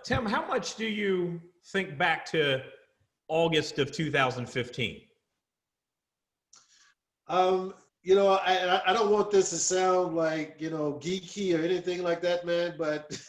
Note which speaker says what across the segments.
Speaker 1: Tim, how much do you think back to August of 2015?
Speaker 2: Um, I don't want this to sound like, geeky or anything like that, man, but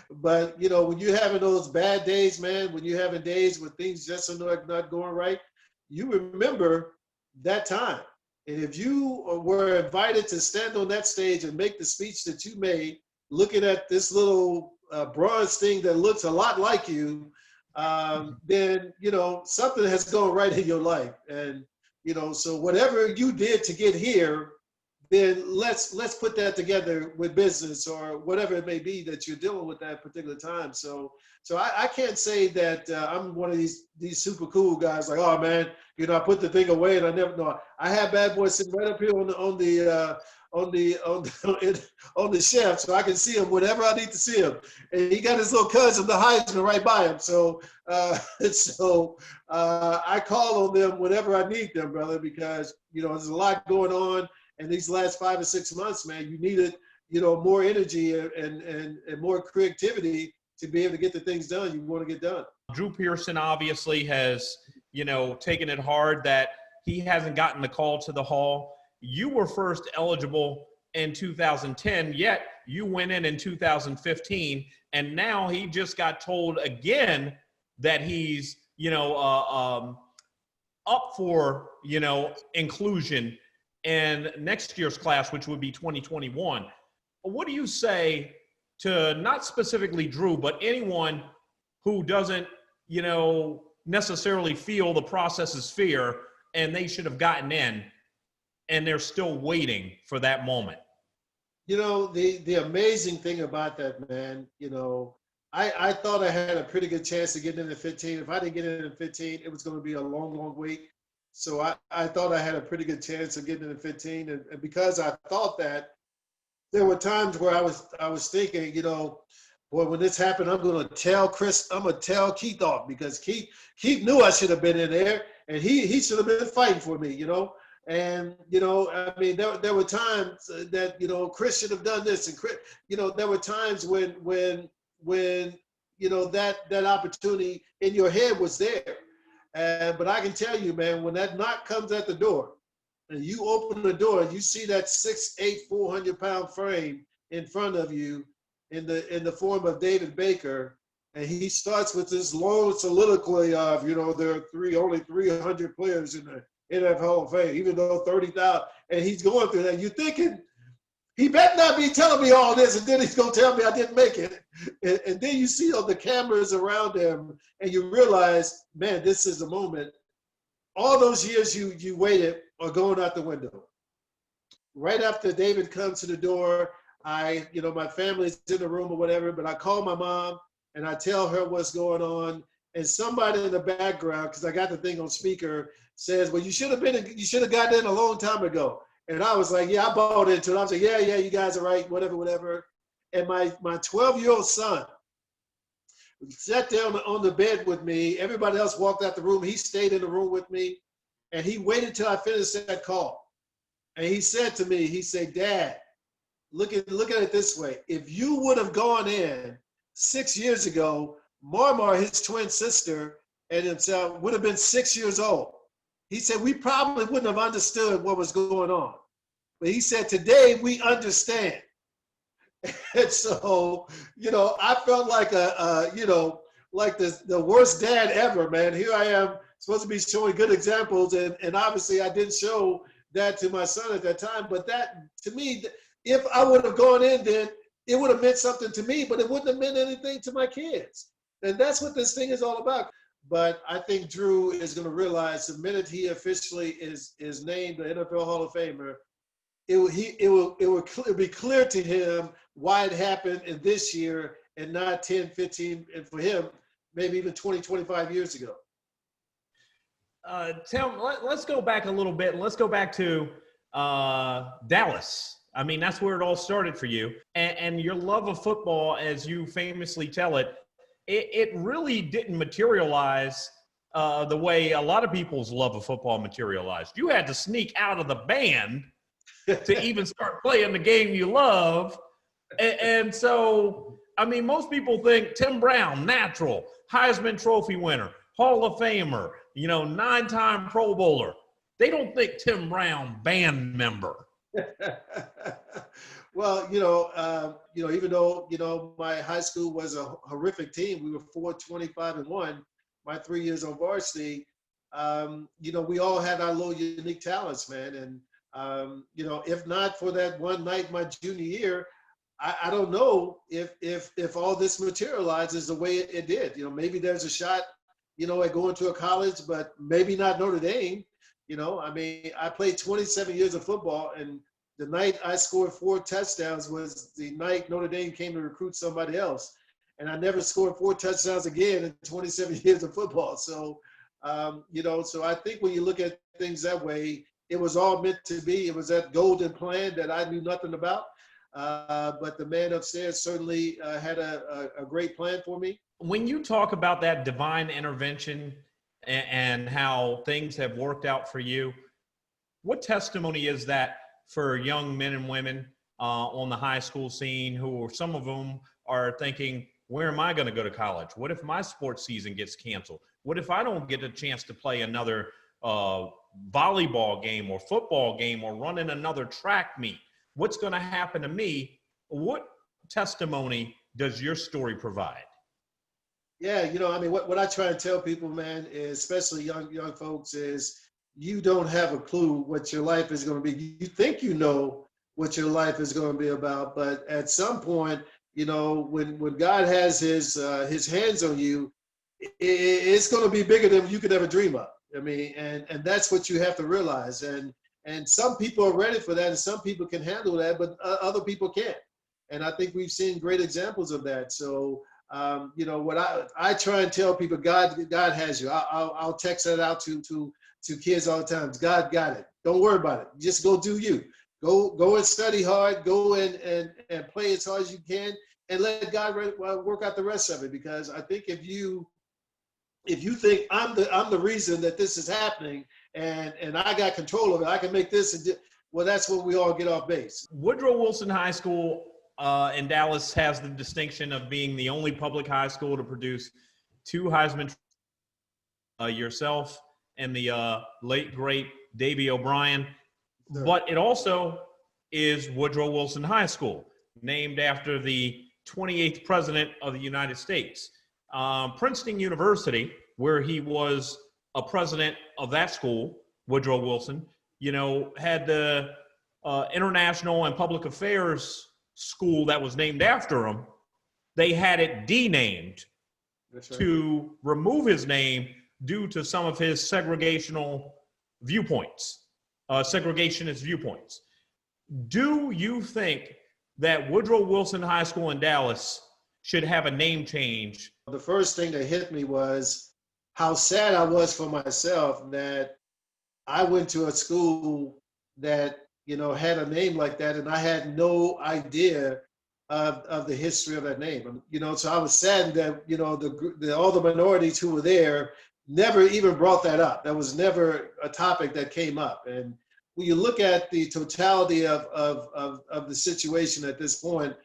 Speaker 2: but when you're having those bad days, man, when you're having days when things just are not going right, you remember that time. And if you were invited to stand on that stage and make the speech that you made, looking at this little bronze thing that looks a lot like you, then something has gone right in your life. And so whatever you did to get here, then let's put that together with business or whatever it may be that you're dealing with that particular time. So I can't say that I'm one of these super cool guys like, oh man, I put the thing away and I never know. I have Bad Boy sitting right up here on the shelf, so I can see him whenever I need to see him. And he got his little cousin, the Heisman, right by him. So I call on them whenever I need them, brother, because there's a lot going on. And these last 5 or 6 months, man, you needed more energy and more creativity to be able to get the things done you want to get done.
Speaker 1: Drew Pearson obviously has, taken it hard that he hasn't gotten the call to the Hall. You were first eligible in 2010, yet you went in 2015, and now he just got told again that he's, up for, inclusion in next year's class, which would be 2021. What do you say to not specifically Drew, but anyone who doesn't, necessarily feel the process is fair and they should have gotten in and they're still waiting for that moment?
Speaker 2: The amazing thing about that, man, I thought I had a pretty good chance of getting in at 15. If I didn't get in at 15, it was going to be a long, long wait. So I thought I had a pretty good chance of getting in at 15. And because I thought that, there were times where I was thinking, boy, when this happened, I'm going to tell Keith off, because Keith knew I should have been in there, and he should have been fighting for me, And, I mean, there were times that, Chris should have done this, and Chris, there were times when that opportunity in your head was there. But I can tell you, man, when that knock comes at the door and you open the door and you see that 6'8", 400-pound frame in front of you in the form of David Baker, and he starts with this long soliloquy of, there are only 300 players in the NFL Hall of Fame, even though 30,000, and he's going through that. You're thinking, he better not be telling me all this, and then he's going to tell me I didn't make it. And then you see all the cameras around him, and you realize, man, this is a moment. All those years you waited are going out the window. Right after David comes to the door, my family's in the room or whatever, but I call my mom, and I tell her what's going on. And somebody in the background, because I got the thing on speaker, says, well, you should have gotten in a long time ago. And I was like, yeah, I bought into it. I was like, yeah, you guys are right, whatever. And my 12-year-old son sat down on the bed with me. Everybody else walked out the room. He stayed in the room with me, and he waited till I finished that call. And he said to me, he said, Dad, look at it this way. If you would have gone in 6 years ago, Marmar, his twin sister, and himself would have been 6 years old. He said, we probably wouldn't have understood what was going on. But he said, today we understand. And so, I felt like like the worst dad ever, man. Here I am supposed to be showing good examples. And obviously I didn't show that to my son at that time. But that, to me, if I would have gone in then, it would have meant something to me, but it wouldn't have meant anything to my kids. And that's what this thing is all about. But I think Drew is going to realize the minute he officially is named the NFL Hall of Famer, it will be clear to him why it happened in this year and not 10, 15, and for him, maybe even 20, 25 years ago.
Speaker 1: Tim, let's go back a little bit. Let's go back to Dallas. I mean, that's where it all started for you. And your love of football, as you famously tell it, it really didn't materialize the way a lot of people's love of football materialized. You had to sneak out of the band to even start playing the game you love. And so, I mean, most people think Tim Brown, natural, Heisman Trophy winner, Hall of Famer, 9-time Pro Bowler. They don't think Tim Brown, band member.
Speaker 2: Well, even though my high school was a horrific team, we were 4-25-1. My 3 years on varsity, we all had our little unique talents, man. And if not for that one night my junior year, I don't know if all this materializes the way it did. Maybe there's a shot, at going to a college, but maybe not Notre Dame. I played 27 years of football, and the night I scored 4 touchdowns was the night Notre Dame came to recruit somebody else. And I never scored 4 touchdowns again in 27 years of football. So, so I think when you look at things that way, it was all meant to be. It was that golden plan that I knew nothing about. But the man upstairs certainly had a great plan for me.
Speaker 1: When you talk about that divine intervention and how things have worked out for you, what testimony is that for young men and women on the high school scene who some of them are thinking, where am I going to go to college? What if my sports season gets canceled? What if I don't get a chance to play another volleyball game or football game or run in another track meet? What's going to happen to me? What testimony does your story provide?
Speaker 2: Yeah, what I try to tell people, man, is especially young folks, is you don't have a clue what your life is going to be. You think you know what your life is going to be about, but at some point, when God has his hands on you, it's going to be bigger than you could ever dream of. I mean, and that's what you have to realize. And some people are ready for that, and some people can handle that, but other people can't. And I think we've seen great examples of that. So, what I try and tell people, God has you. I'll text that out to kids all the time. God got it. Don't worry about it. Just go do you. Go and study hard. Go and play as hard as you can, and let God work out the rest of it. Because I think if you think I'm the reason that this is happening, and I got control of it, I can make this. Well, that's when we all get off base.
Speaker 1: Woodrow Wilson High School in Dallas has the distinction of being the only public high school to produce 2 Heisman, yourself and the late, great Davy O'Brien.
Speaker 2: Sure.
Speaker 1: But it also is Woodrow Wilson High School, named after the 28th president of the United States. Princeton University, where he was a president of that school, Woodrow Wilson, had the International and Public Affairs school that was named after him. They had it denamed to remove his name due to some of his segregationist viewpoints. Do you think that Woodrow Wilson High School in Dallas should have a name change?
Speaker 2: The first thing that hit me was how sad I was for myself that I went to a school that had a name like that, and I had no idea of the history of that name. So I was saddened that all the minorities who were there never even brought that up. That was never a topic that came up. And when you look at the totality of the situation at this point,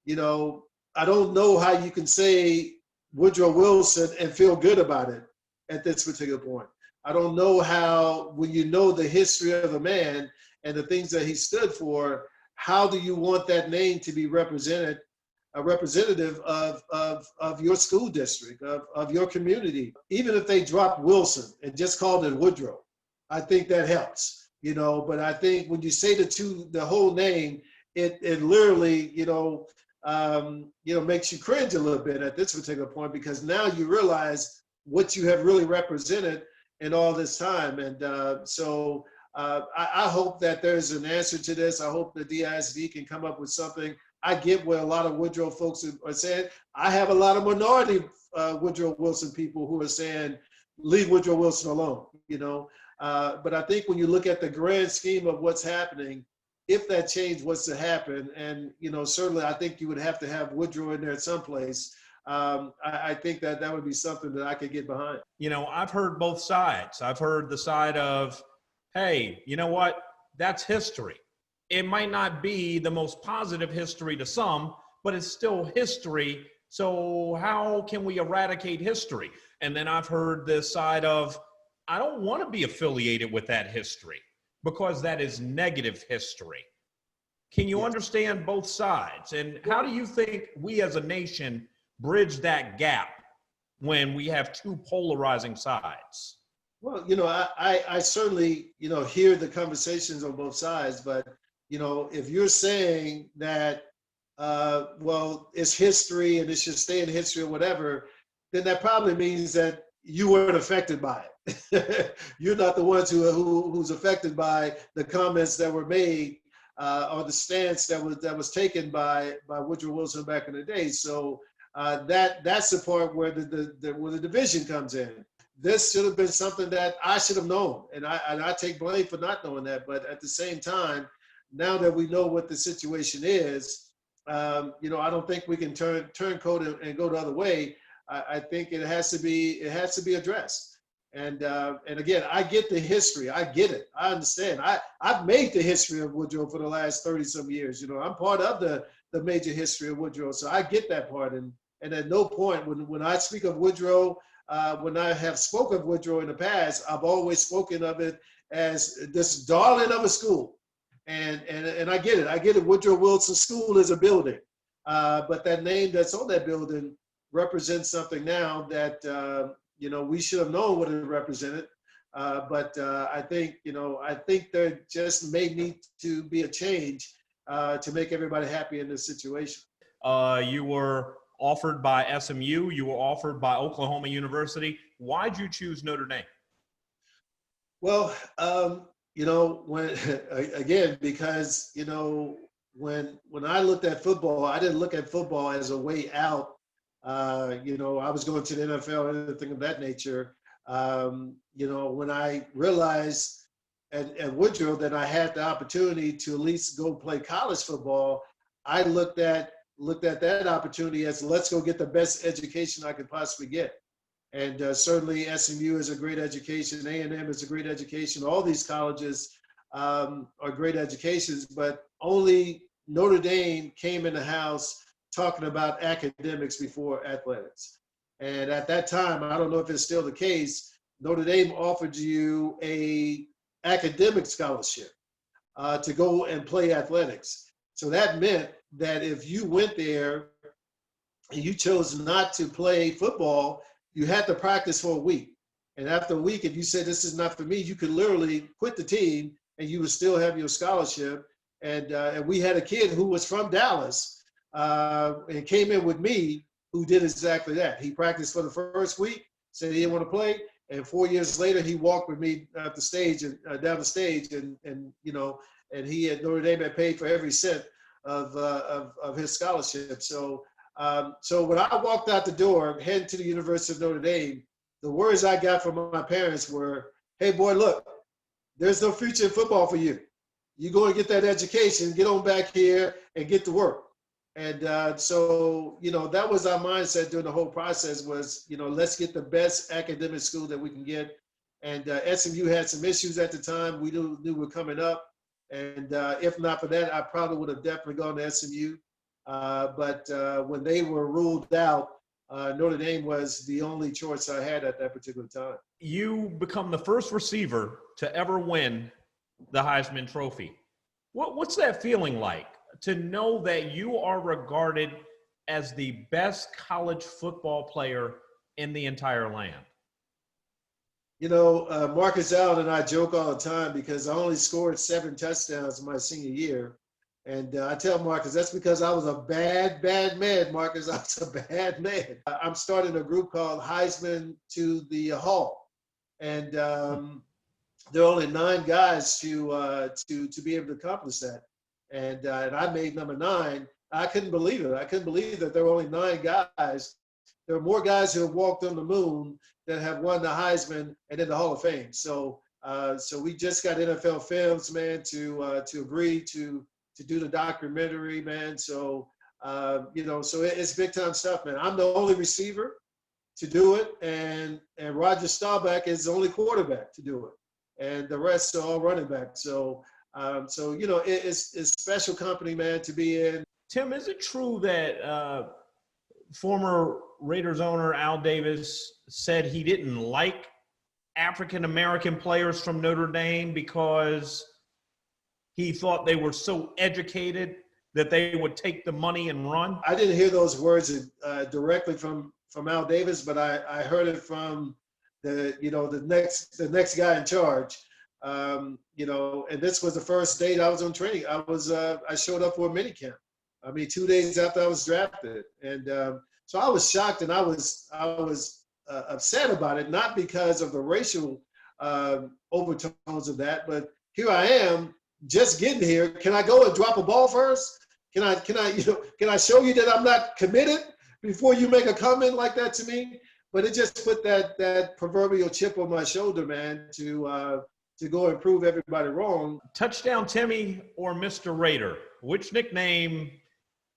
Speaker 2: I don't know how you can say Woodrow Wilson and feel good about it at this particular point. I don't know how, when you know the history of the man and the things that he stood for, how do you want that name to be representative of your school district, of your community? Even if they dropped Wilson and just called it Woodrow, I think that helps, but I think when you say the whole name, it literally, makes you cringe a little bit at this particular point, because now you realize what you have really represented in all this time. And I hope that there's an answer to this. I hope the DISD can come up with something. I get what a lot of Woodrow folks are saying. I have a lot of minority Woodrow Wilson people who are saying, leave Woodrow Wilson alone, But I think when you look at the grand scheme of what's happening, if that change was to happen, and certainly I think you would have to have Woodrow in there at some place. I think that would be something that I could get behind.
Speaker 1: I've heard both sides. I've heard the side of, hey, you know what? That's history. It might not be the most positive history to some, but it's still history. So how can we eradicate history? And then I've heard this side of, I don't want to be affiliated with that history because that is negative history. Can you
Speaker 2: Yes.
Speaker 1: understand both sides? And how do you think we as a nation bridge that gap when we have two polarizing sides?
Speaker 2: Well, I certainly, hear the conversations on both sides, but, if you're saying that, well, it's history and it should stay in history or whatever, then that probably means that you weren't affected by it. You're not the ones who's affected by the comments that were made or the stance that was taken by Woodrow Wilson back in the day. So that's the part where where the division comes in. This should have been something that I should have known, and I take blame for not knowing that. But at the same time, now that we know what the situation is, I don't think we can turn coat and go the other way. I think it has to be addressed. And again, I get the history. I get it. I understand. I've made the history of Woodrow for the last 30 some years. I'm part of the major history of Woodrow, so I get that part. And at no point when I speak of Woodrow, when I have spoken of Woodrow in the past, I've always spoken of it as this darling of a school. And I get it. I get it. Woodrow Wilson School is a building, but that name that's on that building represents something now that we should have known what it represented. But I think there just may need to be a change to make everybody happy in this situation.
Speaker 1: You were offered by SMU. You were offered by Oklahoma University. Why'd you choose Notre Dame?
Speaker 2: Well, when again, because when I looked at football, I didn't look at football as a way out. I was going to the NFL and anything of that nature. When I realized at Woodrow that I had the opportunity to at least go play college football, I looked at that opportunity as, let's go get the best education I could possibly get. And certainly SMU is a great education. A&M is a great education. All these colleges are great educations, but only Notre Dame came in the house talking about academics before athletics. And at that time, I don't know if it's still the case, Notre Dame offered you a academic scholarship to go and play athletics. So that meant that if you went there and you chose not to play football, you had to practice for a week. And after a week, if you said, this is not for me, you could literally quit the team and you would still have your scholarship. And we had a kid who was from Dallas and came in with me who did exactly that. He practiced for the first week, said he didn't want to play. And 4 years later, he walked with me up the stage and down the stage, and he at Notre Dame had paid for every cent of his scholarship. So when I walked out the door heading to the University of Notre Dame, the words I got from my parents were, "Hey boy, look, there's no future in football for you. You go and get that education, get on back here and get to work." And so that was our mindset during the whole process was, let's get the best academic school that we can get. And SMU had some issues at the time we knew were coming up. And if not for that, I probably would have definitely gone to SMU. But when they were ruled out, Notre Dame was the only choice I had at that particular time.
Speaker 1: You become the first receiver to ever win the Heisman Trophy. What's that feeling like, to know that you are regarded as the best college football player in the entire land?
Speaker 2: Marcus Allen and I joke all the time because I only scored 7 touchdowns my senior year. And I tell Marcus, that's because I was a bad man, Marcus. I was a bad man. I'm starting a group called Heisman to the Hall. And there are only 9 guys to be able to accomplish that. And I made number 9. I couldn't believe it. I couldn't believe that there were only 9 guys. There are more guys who have walked on the moon that have won the Heisman and in the Hall of Fame. So we just got NFL Films, man, to agree to do the documentary, man. So so it's big time stuff, man. I'm the only receiver to do it, and Roger Staubach is the only quarterback to do it, and the rest are all running back. So it's special company, man, to be in.
Speaker 1: Tim, is it true that former Raiders owner Al Davis said he didn't like African American players from Notre Dame because he thought they were so educated that they would take the money and run?
Speaker 2: I didn't hear those words directly from Al Davis, but I heard it from the next guy in charge. And this was the first date I was on training. I showed up for a minicamp. 2 days after I was drafted, and so I was shocked, and I was upset about it, not because of the racial overtones of that, but here I am just getting here. Can I go and drop a ball first? Can I show you that I'm not committed before you make a comment like that to me? But it just put that proverbial chip on my shoulder, man, to go and prove everybody wrong.
Speaker 1: Touchdown Timmy or Mr. Raider? Which nickname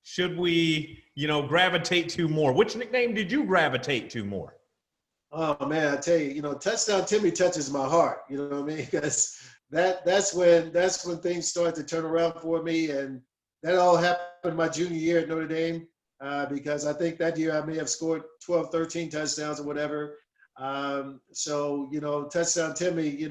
Speaker 1: should we, gravitate to more? Which nickname did you gravitate to more?
Speaker 2: Oh man, I tell you, Touchdown Timmy touches my heart. You know what I mean? Because that's when things started to turn around for me, and that all happened my junior year at Notre Dame. Because I think that year I may have scored 12, 13 touchdowns or whatever. So Touchdown Timmy,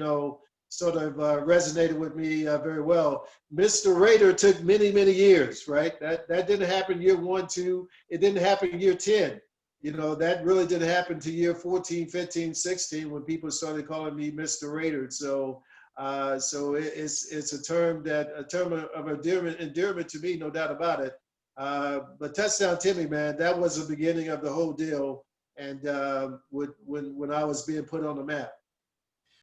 Speaker 2: sort of resonated with me very well. Mr. Raider took many, many years, right? That didn't happen year 1, 2. It didn't happen year 10. That really didn't happen to year 14, 15, 16 when people started calling me Mr. Raider. So it's a term of endearment to me, no doubt about it. But Touchdown Timmy, man, that was the beginning of the whole deal. And when I was being put on the map.